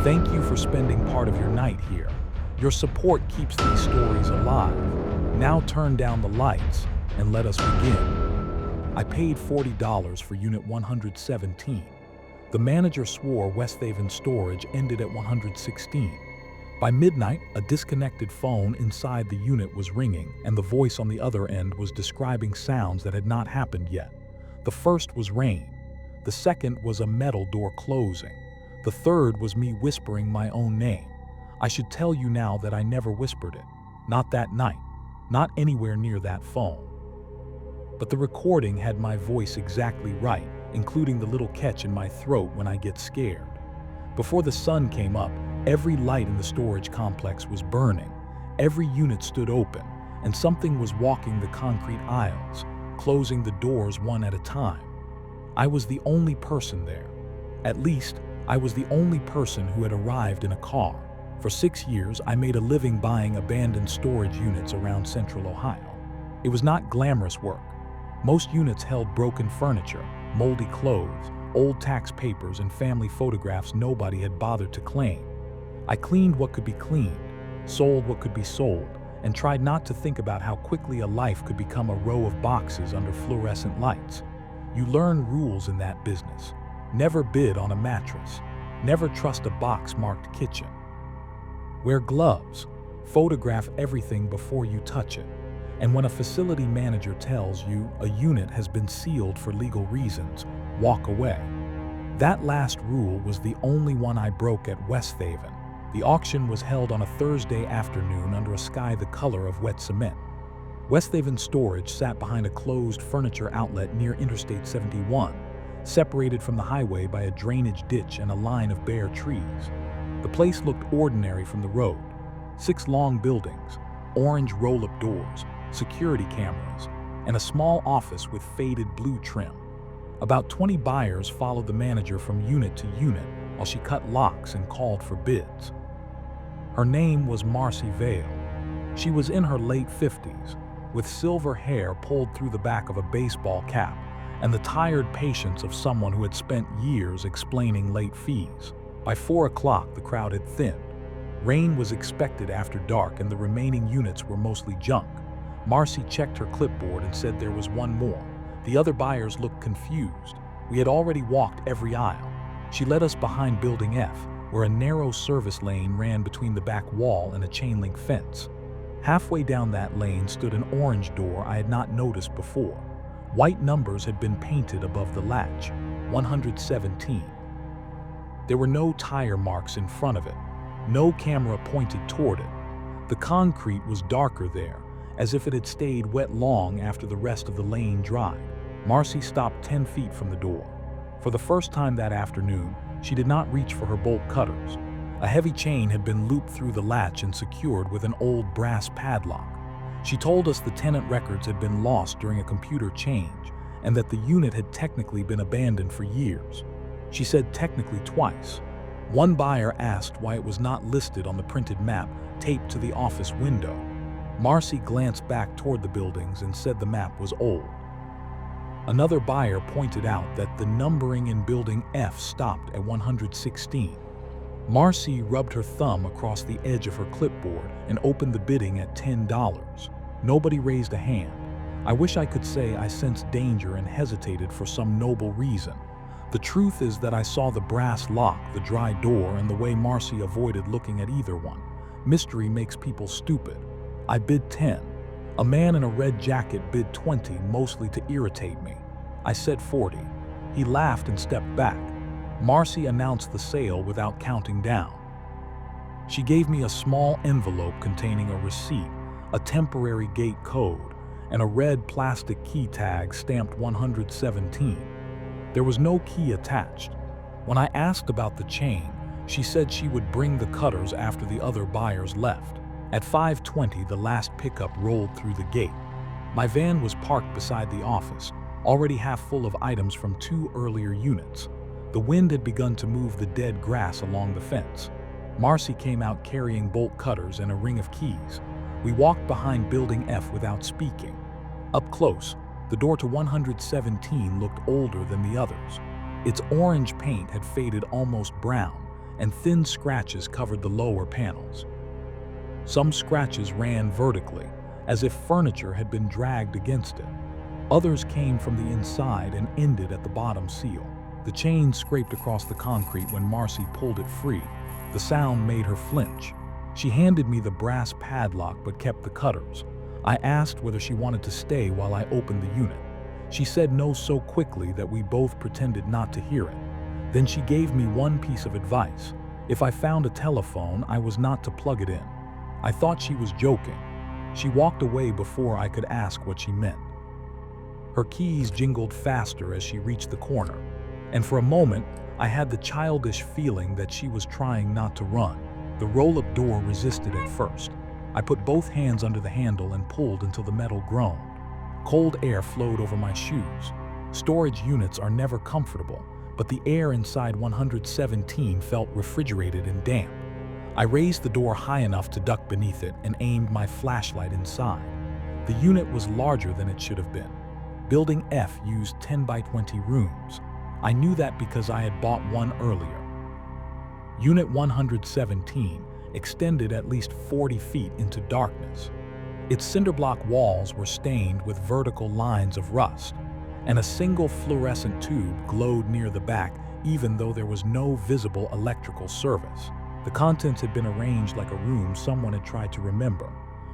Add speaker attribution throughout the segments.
Speaker 1: Thank you for spending part of your night here. Your support keeps these stories alive. Now turn down the lights and let us begin. I paid $40 for Unit 117. The manager swore Westhaven storage ended at 116. By midnight, a disconnected phone inside the unit was ringing, and the voice on the other end was describing sounds that had not happened yet. The first was rain. The second was a metal door closing. The third was me whispering my own name. I should tell you now that I never whispered it. Not that night. Not anywhere near that phone. But the recording had my voice exactly right, including the little catch in my throat when I get scared. Before the sun came up, every light in the storage complex was burning. Every unit stood open, and something was walking the concrete aisles, closing the doors one at a time. I was the only person there. At least, I was the only person who had arrived in a car. For 6 years, I made a living buying abandoned storage units around Central Ohio. It was not glamorous work. Most units held broken furniture, moldy clothes, old tax papers, and family photographs nobody had bothered to claim. I cleaned what could be cleaned, sold what could be sold, and tried not to think about how quickly a life could become a row of boxes under fluorescent lights. You learn rules in that business. Never bid on a mattress. Never trust a box marked kitchen. Wear gloves. Photograph everything before you touch it. And when a facility manager tells you a unit has been sealed for legal reasons, walk away. That last rule was the only one I broke at Westhaven. The auction was held on a Thursday afternoon under a sky the color of wet cement. Westhaven Storage sat behind a closed furniture outlet near Interstate 71, separated from the highway by a drainage ditch and a line of bare trees. The place looked ordinary from the road. 6 long buildings, orange roll-up doors, security cameras, and a small office with faded blue trim. About 20 buyers followed the manager from unit to unit while she cut locks and called for bids. Her name was Marcy Vale. She was in her late 50s, with silver hair pulled through the back of a baseball cap and the tired patience of someone who had spent years explaining late fees. By 4 o'clock, the crowd had thinned. Rain was expected after dark, and the remaining units were mostly junk. Marcy checked her clipboard and said there was one more. The other buyers looked confused. We had already walked every aisle. She led us behind Building F, where a narrow service lane ran between the back wall and a chain-link fence. Halfway down that lane stood an orange door I had not noticed before. White numbers had been painted above the latch, 117. There were no tire marks in front of it. No camera pointed toward it. The concrete was darker there, as if it had stayed wet long after the rest of the lane dried. Marcy stopped 10 feet from the door. For the first time that afternoon, she did not reach for her bolt cutters. A heavy chain had been looped through the latch and secured with an old brass padlock. She told us the tenant records had been lost during a computer change and that the unit had technically been abandoned for years. She said technically twice. One buyer asked why it was not listed on the printed map taped to the office window. Marcy glanced back toward the buildings and said the map was old. Another buyer pointed out that the numbering in Building F stopped at 116. Marcy rubbed her thumb across the edge of her clipboard and opened the bidding at $10. Nobody raised a hand. I wish I could say I sensed danger and hesitated for some noble reason. The truth is that I saw the brass lock, the dry door, and the way Marcy avoided looking at either one. Mystery makes people stupid. I bid 10. A man in a red jacket bid 20, mostly to irritate me. I said 40. He laughed and stepped back. Marcy announced the sale without counting down. She gave me a small envelope containing a receipt, a temporary gate code, and a red plastic key tag stamped 117. There was no key attached. When I asked about the chain, she said she would bring the cutters after the other buyers left. At 5:20, the last pickup rolled through the gate. My van was parked beside the office, already half full of items from 2 earlier units. The wind had begun to move the dead grass along the fence. Marcy came out carrying bolt cutters and a ring of keys. We walked behind Building F without speaking. Up close, the door to 117 looked older than the others. Its orange paint had faded almost brown, and thin scratches covered the lower panels. Some scratches ran vertically, as if furniture had been dragged against it. Others came from the inside and ended at the bottom seal. The chain scraped across the concrete when Marcy pulled it free. The sound made her flinch. She handed me the brass padlock but kept the cutters. I asked whether she wanted to stay while I opened the unit. She said no so quickly that we both pretended not to hear it. Then she gave me one piece of advice. If I found a telephone, I was not to plug it in. I thought she was joking. She walked away before I could ask what she meant. Her keys jingled faster as she reached the corner, and for a moment, I had the childish feeling that she was trying not to run. The roll-up door resisted at first. I put both hands under the handle and pulled until the metal groaned. Cold air flowed over my shoes. Storage units are never comfortable, but the air inside 117 felt refrigerated and damp. I raised the door high enough to duck beneath it and aimed my flashlight inside. The unit was larger than it should have been. Building F used 10 by 20 rooms. I knew that because I had bought one earlier. Unit 117 extended at least 40 feet into darkness. Its cinderblock walls were stained with vertical lines of rust, and a single fluorescent tube glowed near the back even though there was no visible electrical service. The contents had been arranged like a room someone had tried to remember.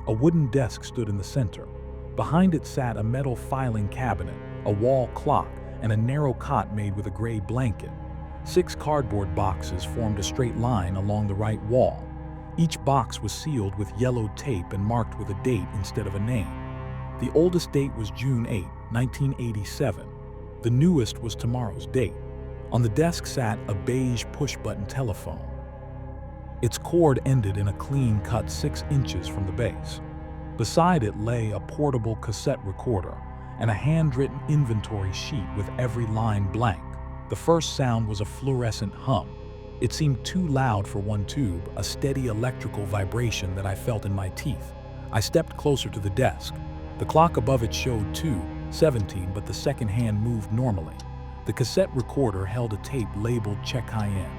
Speaker 1: A wooden desk stood in the center. Behind it sat a metal filing cabinet, a wall clock, and a narrow cot made with a gray blanket. 6 cardboard boxes formed a straight line along the right wall. Each box was sealed with yellowed tape and marked with a date instead of a name. The oldest date was June 8, 1987. The newest was tomorrow's date. On the desk sat a beige push-button telephone. Its cord ended in a clean cut 6 inches from the base. Beside it lay a portable cassette recorder and a handwritten inventory sheet with every line blank. The first sound was a fluorescent hum. It seemed too loud for one tube, a steady electrical vibration that I felt in my teeth. I stepped closer to the desk. The clock above it showed 2:17, but the second hand moved normally. The cassette recorder held a tape labeled Check High-End.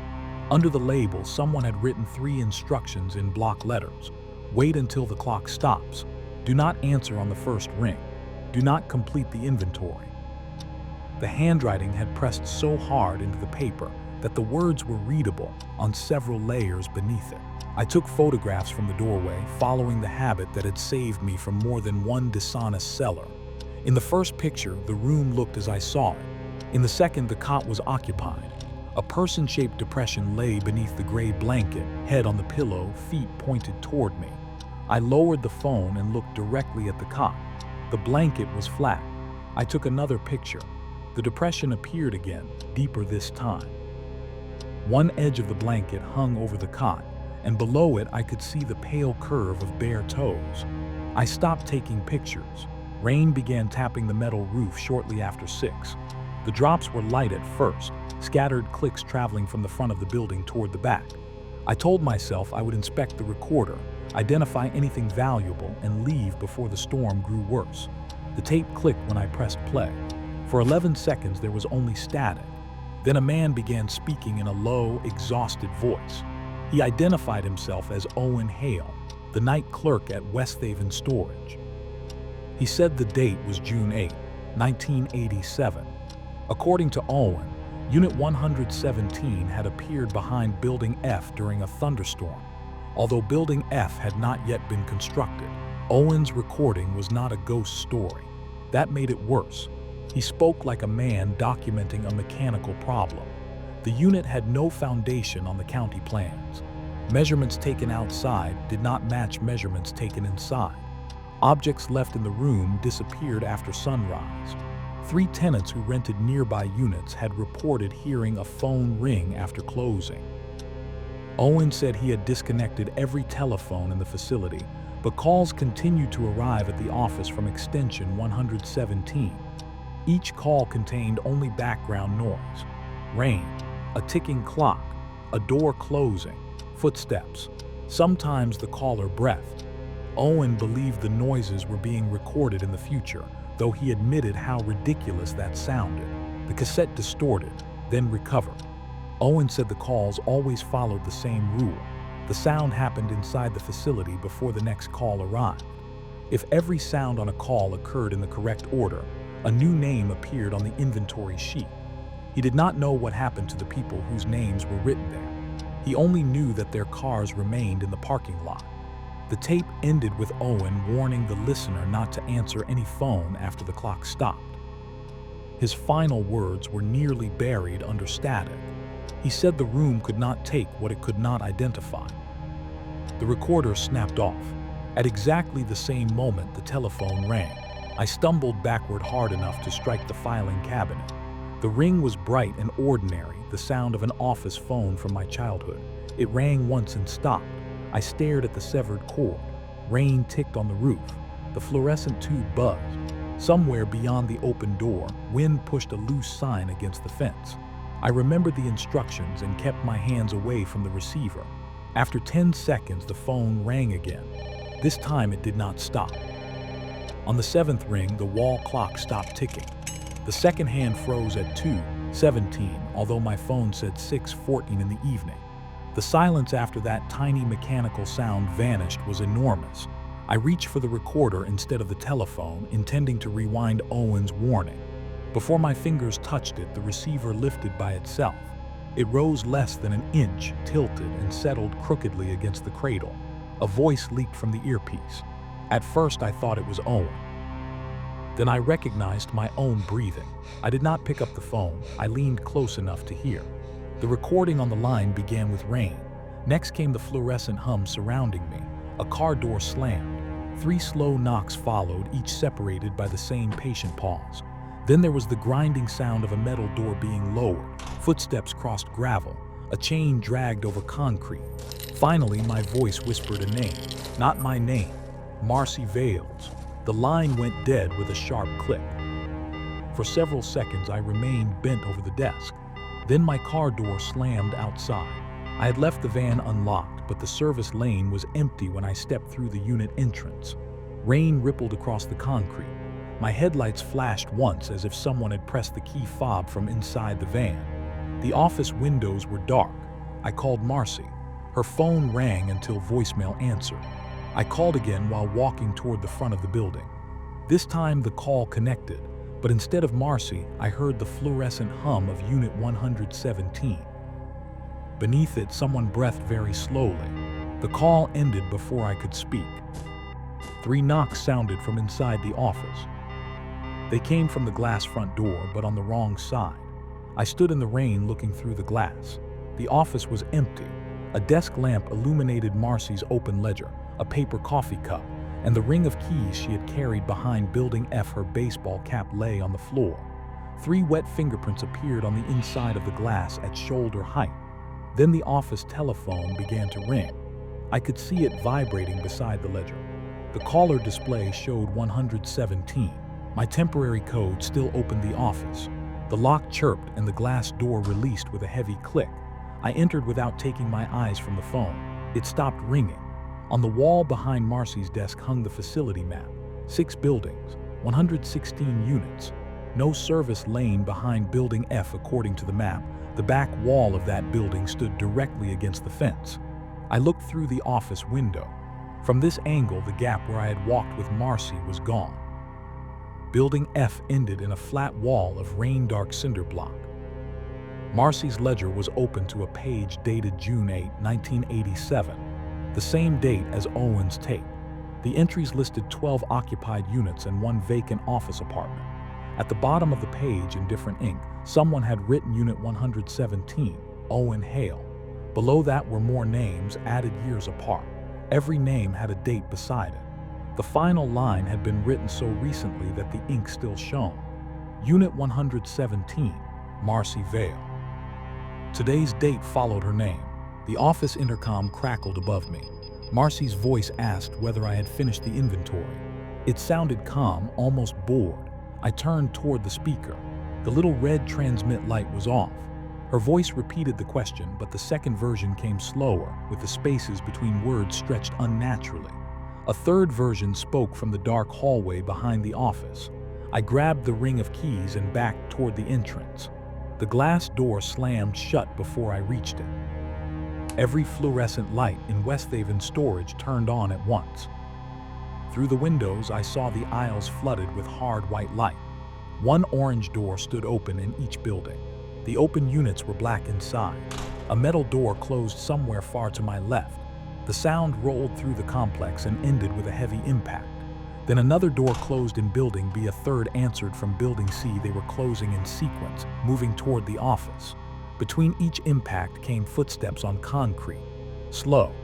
Speaker 1: Under the label, someone had written 3 instructions in block letters. Wait until the clock stops. Do not answer on the first ring. Do not complete the inventory. The handwriting had pressed so hard into the paper that the words were readable on several layers beneath it. I took photographs from the doorway, following the habit that had saved me from more than one dishonest seller. In the first picture, the room looked as I saw it. In the second, the cot was occupied. A person-shaped depression lay beneath the gray blanket, head on the pillow, feet pointed toward me. I lowered the phone and looked directly at the cot. The blanket was flat. I took another picture. The depression appeared again, deeper this time. One edge of the blanket hung over the cot, and below it I could see the pale curve of bare toes. I stopped taking pictures. Rain began tapping the metal roof shortly after 6. The drops were light at first, scattered clicks traveling from the front of the building toward the back. I told myself I would inspect the recorder, identify anything valuable, and leave before the storm grew worse. The tape clicked when I pressed play. For 11 seconds there was only static. Then a man began speaking in a low, exhausted voice. He identified himself as Owen Hale, the night clerk at Westhaven Storage. He said the date was June 8, 1987. According to Owen, Unit 117 had appeared behind Building F during a thunderstorm. Although Building F had not yet been constructed, Owen's recording was not a ghost story. That made it worse. He spoke like a man documenting a mechanical problem. The unit had no foundation on the county plans. Measurements taken outside did not match measurements taken inside. Objects left in the room disappeared after sunrise. 3 tenants who rented nearby units had reported hearing a phone ring after closing. Owen said he had disconnected every telephone in the facility, but calls continued to arrive at the office from extension 117. Each call contained only background noise: rain, a ticking clock, a door closing, footsteps. Sometimes the caller breathed. Owen believed the noises were being recorded in the future, though he admitted how ridiculous that sounded. The cassette distorted, then recovered. Owen said the calls always followed the same rule. The sound happened inside the facility before the next call arrived. If every sound on a call occurred in the correct order, a new name appeared on the inventory sheet. He did not know what happened to the people whose names were written there. He only knew that their cars remained in the parking lot. The tape ended with Owen warning the listener not to answer any phone after the clock stopped. His final words were nearly buried under static. He said the room could not take what it could not identify. The recorder snapped off. At exactly the same moment, the telephone rang. I stumbled backward hard enough to strike the filing cabinet. The ring was bright and ordinary, the sound of an office phone from my childhood. It rang once and stopped. I stared at the severed cord. Rain ticked on the roof. The fluorescent tube buzzed. Somewhere beyond the open door, wind pushed a loose sign against the fence. I remembered the instructions and kept my hands away from the receiver. After 10 seconds, the phone rang again. This time it did not stop. On the 7th ring, the wall clock stopped ticking. The second hand froze at 2:17, although my phone said 6:14 in the evening. The silence after that tiny mechanical sound vanished was enormous. I reached for the recorder instead of the telephone, intending to rewind Owen's warning. Before my fingers touched it, the receiver lifted by itself. It rose less than an inch, tilted, and settled crookedly against the cradle. A voice leaked from the earpiece. At first, I thought it was Owen. Then I recognized my own breathing. I did not pick up the phone. I leaned close enough to hear. The recording on the line began with rain. Next came the fluorescent hum surrounding me. A car door slammed. 3 slow knocks followed, each separated by the same patient pause. Then there was the grinding sound of a metal door being lowered. Footsteps crossed gravel. A chain dragged over concrete. Finally, my voice whispered a name. Not my name. Marcy Vales. The line went dead with a sharp click. For several seconds, I remained bent over the desk. Then my car door slammed outside. I had left the van unlocked, but the service lane was empty when I stepped through the unit entrance. Rain rippled across the concrete. My headlights flashed once as if someone had pressed the key fob from inside the van. The office windows were dark. I called Marcy. Her phone rang until voicemail answered. I called again while walking toward the front of the building. This time the call connected, but instead of Marcy, I heard the fluorescent hum of Unit 117. Beneath it, someone breathed very slowly. The call ended before I could speak. 3 knocks sounded from inside the office. They came from the glass front door, but on the wrong side. I stood in the rain looking through the glass. The office was empty. A desk lamp illuminated Marcy's open ledger, a paper coffee cup, and the ring of keys she had carried behind Building F. Her baseball cap lay on the floor. 3 wet fingerprints appeared on the inside of the glass at shoulder height. Then the office telephone began to ring. I could see it vibrating beside the ledger. The caller display showed 117. My temporary code still opened the office. The lock chirped and the glass door released with a heavy click. I entered without taking my eyes from the phone. It stopped ringing. On the wall behind Marcy's desk hung the facility map. 6 buildings, 116 units. No service lane behind Building F according to the map. The back wall of that building stood directly against the fence. I looked through the office window. From this angle, the gap where I had walked with Marcy was gone. Building F ended in a flat wall of rain-dark cinder block. Marcy's ledger was open to a page dated June 8, 1987, the same date as Owen's tape. The entries listed 12 occupied units and 1 vacant office apartment. At the bottom of the page, in different ink, someone had written Unit 117, Owen Hale. Below that were more names, added years apart. Every name had a date beside it. The final line had been written so recently that the ink still shone. Unit 117, Marcy Vale. Today's date followed her name. The office intercom crackled above me. Marcy's voice asked whether I had finished the inventory. It sounded calm, almost bored. I turned toward the speaker. The little red transmit light was off. Her voice repeated the question, but the second version came slower, with the spaces between words stretched unnaturally. A third version spoke from the dark hallway behind the office. I grabbed the ring of keys and backed toward the entrance. The The glass door slammed shut before I reached it. Every fluorescent light in Westhaven storage turned on at once. Through the windows, I saw the aisles flooded with hard white light. One orange door stood open in each building. The open units were black inside. A metal door closed somewhere far to my left. The sound rolled through the complex and ended with a heavy impact. Then another door closed in Building B. A third answered from Building C. They were closing in sequence, moving toward the office. Between each impact came footsteps on concrete. Slow,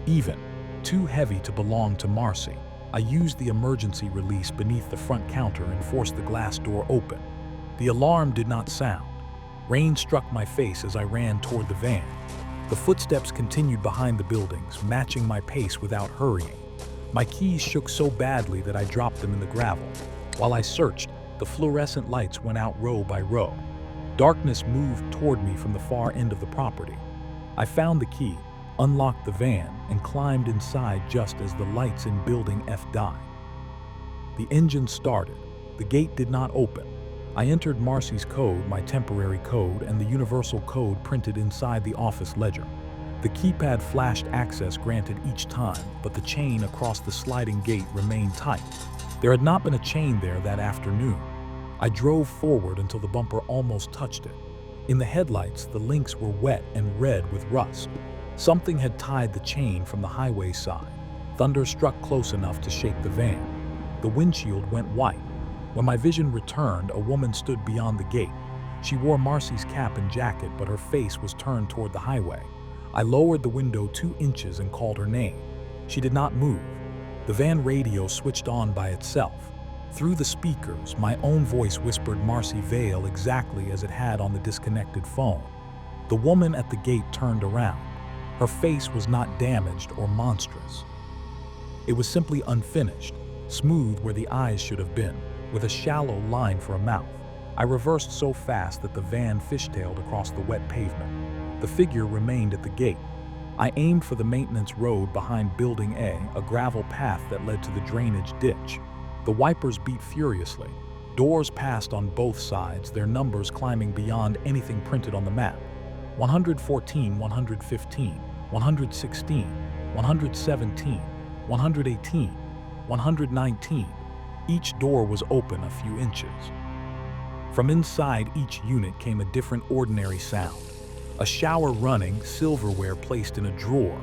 Speaker 1: even, too heavy to belong to Marcy. I used the emergency release beneath the front counter and forced the glass door open. The alarm did not sound. Rain struck my face as I ran toward the van. The footsteps continued behind the buildings, matching my pace without hurrying. My keys shook so badly that I dropped them in the gravel. While I searched, the fluorescent lights went out row by row. Darkness moved toward me from the far end of the property. I found the key, unlocked the van, and climbed inside just as the lights in Building F died. The engine started. The gate did not open. I entered Marcy's code, my temporary code, and the universal code printed inside the office ledger. The keypad flashed access granted each time, but the chain across the sliding gate remained tight. There had not been a chain there that afternoon. I drove forward until the bumper almost touched it. In the headlights, the links were wet and red with rust. Something had tied the chain from the highway side. Thunder struck close enough to shake the van. The windshield went white. When my vision returned, a woman stood beyond the gate. She wore Marcy's cap and jacket, but her face was turned toward the highway. I lowered the window 2 inches and called her name. She did not move. The van radio switched on by itself. Through the speakers, my own voice whispered Marcy Vale exactly as it had on the disconnected phone. The woman at the gate turned around. Her face was not damaged or monstrous. It was simply unfinished, smooth where the eyes should have been, with a shallow line for a mouth. I reversed so fast that the van fishtailed across the wet pavement. The figure remained at the gate. I aimed for the maintenance road behind Building A gravel path that led to the drainage ditch. The wipers beat furiously. Doors passed on both sides, their numbers climbing beyond anything printed on the map. 114, 115, 116, 117, 118, 119. Each door was open a few inches. From inside each unit came a different ordinary sound. A shower running, silverware placed in a drawer,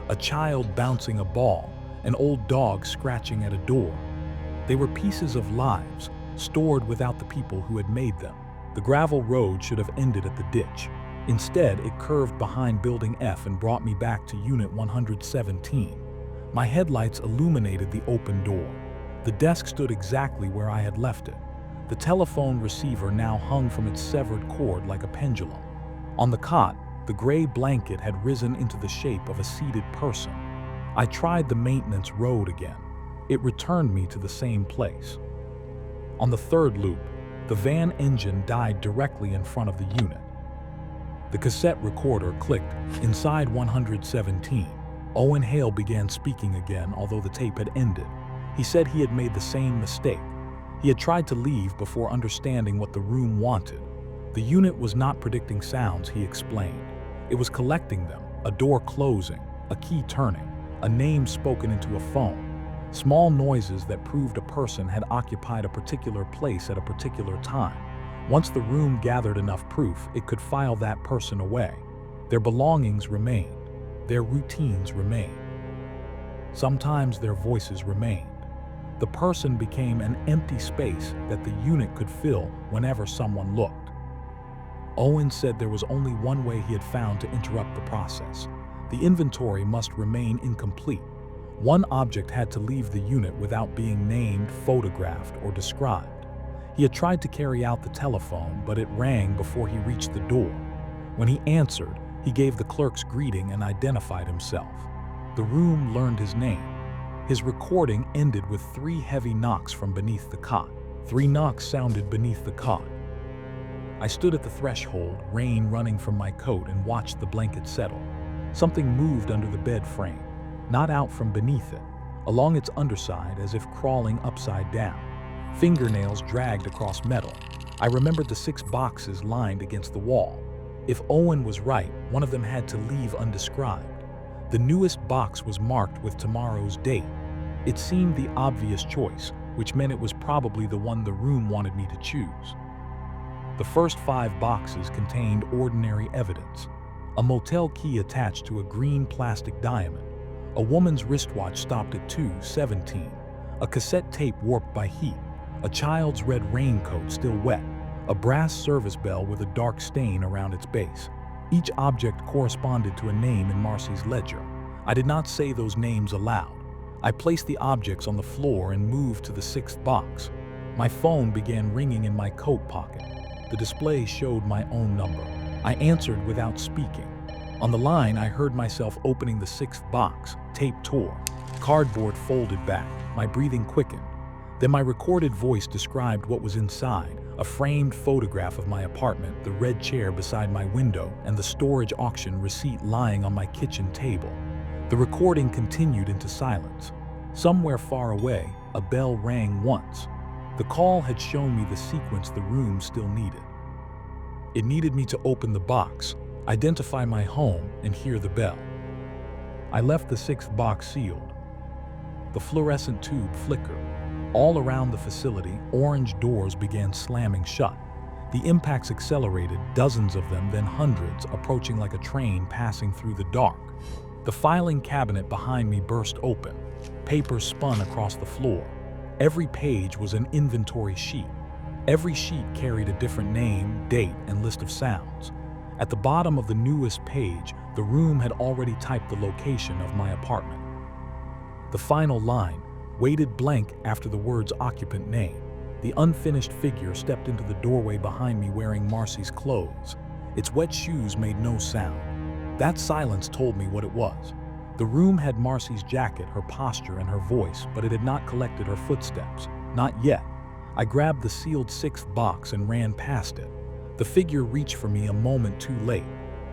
Speaker 1: a child bouncing a ball, an old dog scratching at a door. They were pieces of lives, stored without the people who had made them. The gravel road should have ended at the ditch. Instead, it curved behind Building F and brought me back to Unit 117. My headlights illuminated the open door. The desk stood exactly where I had left it. The telephone receiver now hung from its severed cord like a pendulum. On the cot, the gray blanket had risen into the shape of a seated person. I tried the maintenance road again. It returned me to the same place. On the third loop, the van engine died directly in front of the unit. The cassette recorder clicked inside 117. Owen Hale began speaking again, although the tape had ended. He said he had made the same mistake. He had tried to leave before understanding what the room wanted. The unit was not predicting sounds, he explained. It was collecting them, a door closing, a key turning, a name spoken into a phone. Small noises that proved a person had occupied a particular place at a particular time. Once the room gathered enough proof, it could file that person away. Their belongings remained. Their routines remained. Sometimes their voices remained. The person became an empty space that the unit could fill whenever someone looked. Owen said there was only one way he had found to interrupt the process. The inventory must remain incomplete. One object had to leave the unit without being named, photographed, or described. He had tried to carry out the telephone, but it rang before he reached the door. When he answered, he gave the clerk's greeting and identified himself. The room learned his name. His recording ended with 3 heavy knocks from beneath the cot. 3 knocks sounded beneath the cot. I stood at the threshold, rain running from my coat, and watched the blanket settle. Something moved under the bed frame, not out from beneath it, along its underside as if crawling upside down. Fingernails dragged across metal. I remembered the 6 boxes lined against the wall. If Owen was right, one of them had to leave undescribed. The newest box was marked with tomorrow's date. It seemed the obvious choice, which meant it was probably the one the room wanted me to choose. The first 5 boxes contained ordinary evidence. A motel key attached to a green plastic diamond. A woman's wristwatch stopped at 2:17. A cassette tape warped by heat. A child's red raincoat still wet. A brass service bell with a dark stain around its base. Each object corresponded to a name in Marcy's ledger. I did not say those names aloud. I placed the objects on the floor and moved to the 6th box. My phone began ringing in my coat pocket. The display showed my own number. I answered without speaking. On the line, I heard myself opening the 6th box. Tape tore. Cardboard folded back. My breathing quickened. Then my recorded voice described what was inside: a framed photograph of my apartment, the red chair beside my window, and the storage auction receipt lying on my kitchen table. The recording continued into silence. Somewhere far away, a bell rang once. The call had shown me the sequence the room still needed. It needed me to open the box, identify my home, and hear the bell. I left the 6th box sealed. The fluorescent tube flickered. All around the facility, orange doors began slamming shut. The impacts accelerated, dozens of them, then hundreds, approaching like a train passing through the dark. The filing cabinet behind me burst open. Paper spun across the floor. Every page was an inventory sheet. Every sheet carried a different name, date, and list of sounds. At the bottom of the newest page, the room had already typed the location of my apartment. The final line waited blank after the words occupant name. The unfinished figure stepped into the doorway behind me wearing Marcy's clothes. Its wet shoes made no sound. That silence told me what it was. The room had Marcy's jacket, her posture, and her voice, but it had not collected her footsteps. Not yet. I grabbed the sealed 6th box and ran past it. The figure reached for me a moment too late.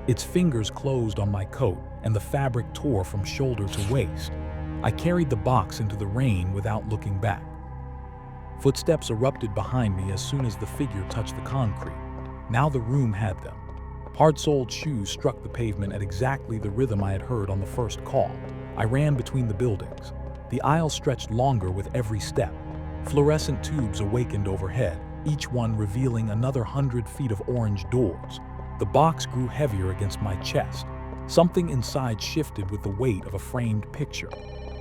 Speaker 1: Its fingers closed on my coat, and the fabric tore from shoulder to waist. I carried the box into the rain without looking back. Footsteps erupted behind me as soon as the figure touched the concrete. Now the room had them. Hard-soled shoes struck the pavement at exactly the rhythm I had heard on the first call. I ran between the buildings. The aisle stretched longer with every step. Fluorescent tubes awakened overhead, each one revealing another 100 feet of orange doors. The box grew heavier against my chest. Something inside shifted with the weight of a framed picture.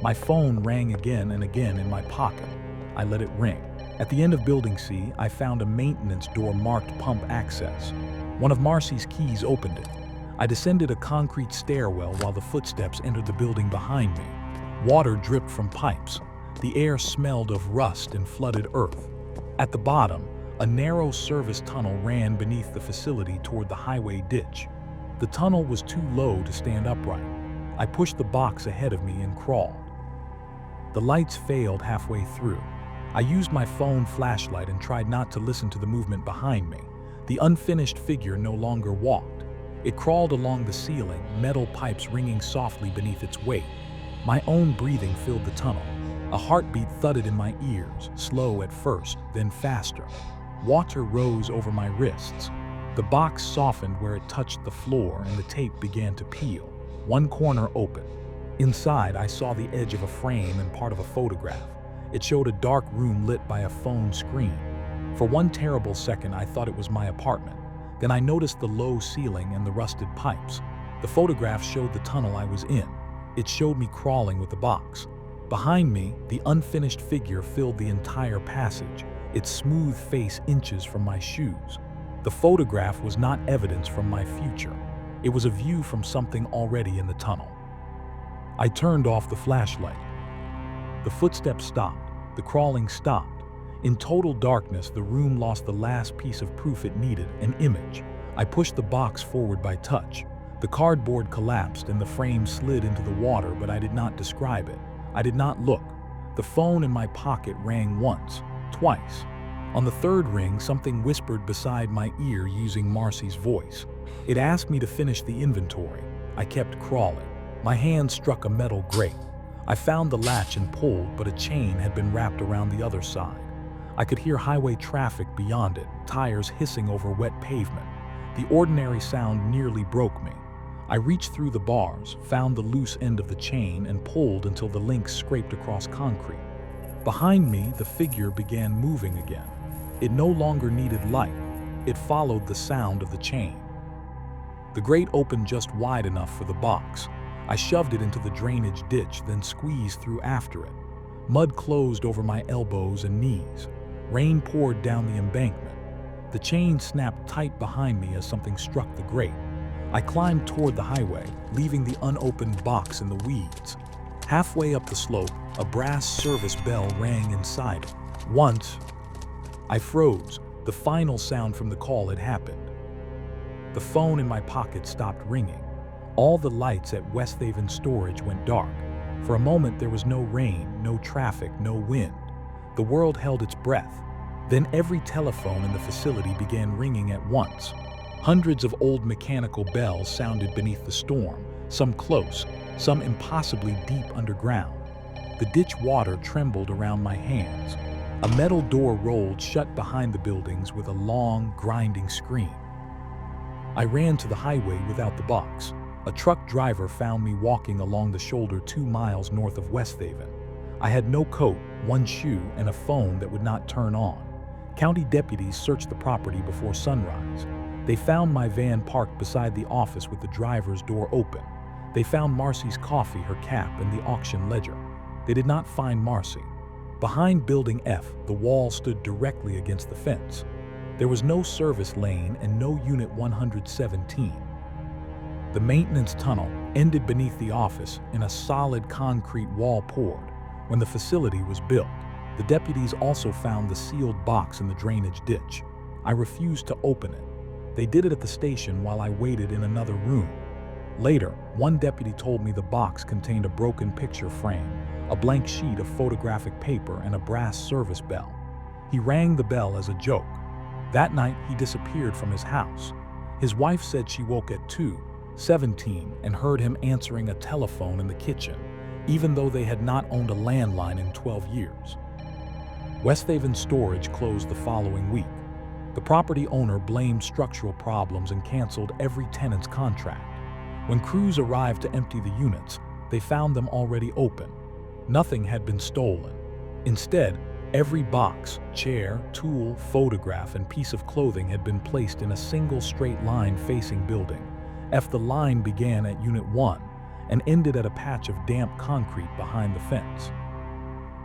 Speaker 1: My phone rang again and again in my pocket. I let it ring. At the end of Building C, I found a maintenance door marked Pump Access. One of Marcy's keys opened it. I descended a concrete stairwell while the footsteps entered the building behind me. Water dripped from pipes. The air smelled of rust and flooded earth. At the bottom, a narrow service tunnel ran beneath the facility toward the highway ditch. The tunnel was too low to stand upright. I pushed the box ahead of me and crawled. The lights failed halfway through. I used my phone flashlight and tried not to listen to the movement behind me. The unfinished figure no longer walked. It crawled along the ceiling, metal pipes ringing softly beneath its weight. My own breathing filled the tunnel. A heartbeat thudded in my ears, slow at first, then faster. Water rose over my wrists. The box softened where it touched the floor and the tape began to peel. One corner opened. Inside, I saw the edge of a frame and part of a photograph. It showed a dark room lit by a phone screen. For one terrible second, I thought it was my apartment. Then I noticed the low ceiling and the rusted pipes. The photograph showed the tunnel I was in. It showed me crawling with the box. Behind me, the unfinished figure filled the entire passage, its smooth face inches from my shoes. The photograph was not evidence from my future. It was a view from something already in the tunnel. I turned off the flashlight. The footsteps stopped. The crawling stopped. In total darkness, the room lost the last piece of proof it needed, an image. I pushed the box forward by touch. The cardboard collapsed and the frame slid into the water, but I did not describe it. I did not look. The phone in my pocket rang once, twice. On the third ring, something whispered beside my ear using Marcy's voice. It asked me to finish the inventory. I kept crawling. My hand struck a metal grate. I found the latch and pulled, but a chain had been wrapped around the other side. I could hear highway traffic beyond it, tires hissing over wet pavement. The ordinary sound nearly broke me. I reached through the bars, found the loose end of the chain, and pulled until the links scraped across concrete. Behind me, the figure began moving again. It no longer needed light. It followed the sound of the chain. The grate opened just wide enough for the box. I shoved it into the drainage ditch, then squeezed through after it. Mud closed over my elbows and knees. Rain poured down the embankment. The chain snapped tight behind me as something struck the grate. I climbed toward the highway, leaving the unopened box in the weeds. Halfway up the slope, a brass service bell rang inside it. Once, I froze. The final sound from the call had happened. The phone in my pocket stopped ringing. All the lights at Westhaven storage went dark. For a moment, there was no rain, no traffic, no wind. The world held its breath. Then every telephone in the facility began ringing at once. Hundreds of old mechanical bells sounded beneath the storm, some close, some impossibly deep underground. The ditch water trembled around my hands. A metal door rolled shut behind the buildings with a long, grinding scream. I ran to the highway without the box. A truck driver found me walking along the shoulder 2 miles north of Westhaven. I had no coat, one shoe, and a phone that would not turn on. County deputies searched the property before sunrise. They found my van parked beside the office with the driver's door open. They found Marcy's coffee, her cap, and the auction ledger. They did not find Marcy. Behind Building F, the wall stood directly against the fence. There was no service lane and no Unit 117. The maintenance tunnel ended beneath the office in a solid concrete wall poured. When the facility was built, the deputies also found the sealed box in the drainage ditch. I refused to open it. They did it at the station while I waited in another room. Later, one deputy told me the box contained a broken picture frame, a blank sheet of photographic paper, and a brass service bell. He rang the bell as a joke. That night, he disappeared from his house. His wife said she woke at 2:17 and heard him answering a telephone in the kitchen, even though they had not owned a landline in 12 years. Westhaven storage closed the following week. The property owner blamed structural problems and canceled every tenant's contract. When crews arrived to empty the units, they found them already open. Nothing had been stolen. Instead, every box, chair, tool, photograph, and piece of clothing had been placed in a single straight line facing Building F. The line began at Unit 1 and ended at a patch of damp concrete behind the fence.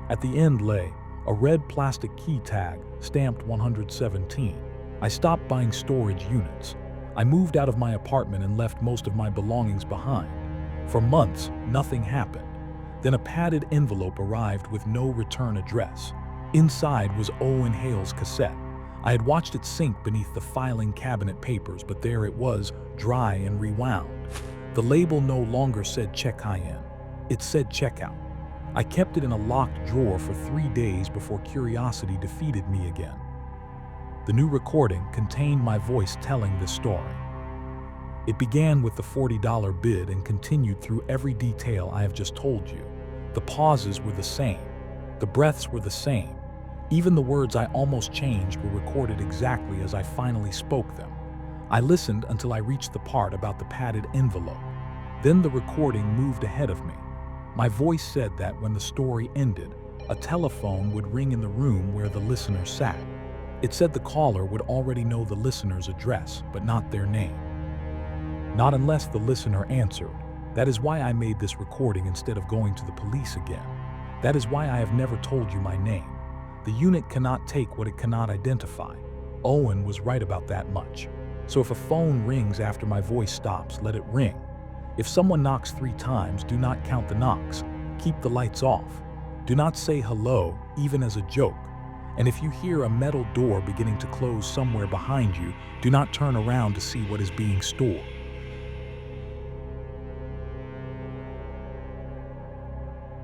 Speaker 1: At the end lay a red plastic key tag stamped 117. I stopped buying storage units. I moved out of my apartment and left most of my belongings behind. For months, nothing happened. Then a padded envelope arrived with no return address. Inside was Owen Hale's cassette. I had watched it sink beneath the filing cabinet papers, but there it was, dry and rewound. The label no longer said check in. It said checkout. I kept it in a locked drawer for 3 days before curiosity defeated me again. The new recording contained my voice telling this story. It began with the $40 bid and continued through every detail I have just told you. The pauses were the same. The breaths were the same. Even the words I almost changed were recorded exactly as I finally spoke them. I listened until I reached the part about the padded envelope. Then the recording moved ahead of me. My voice said that when the story ended, a telephone would ring in the room where the listener sat. It said the caller would already know the listener's address, but not their name. Not unless the listener answered. That is why I made this recording instead of going to the police again. That is why I have never told you my name. The unit cannot take what it cannot identify. Owen was right about that much. So if a phone rings after my voice stops, let it ring. If someone knocks 3 times, do not count the knocks. Keep the lights off. Do not say hello, even as a joke. And if you hear a metal door beginning to close somewhere behind you, do not turn around to see what is being stored.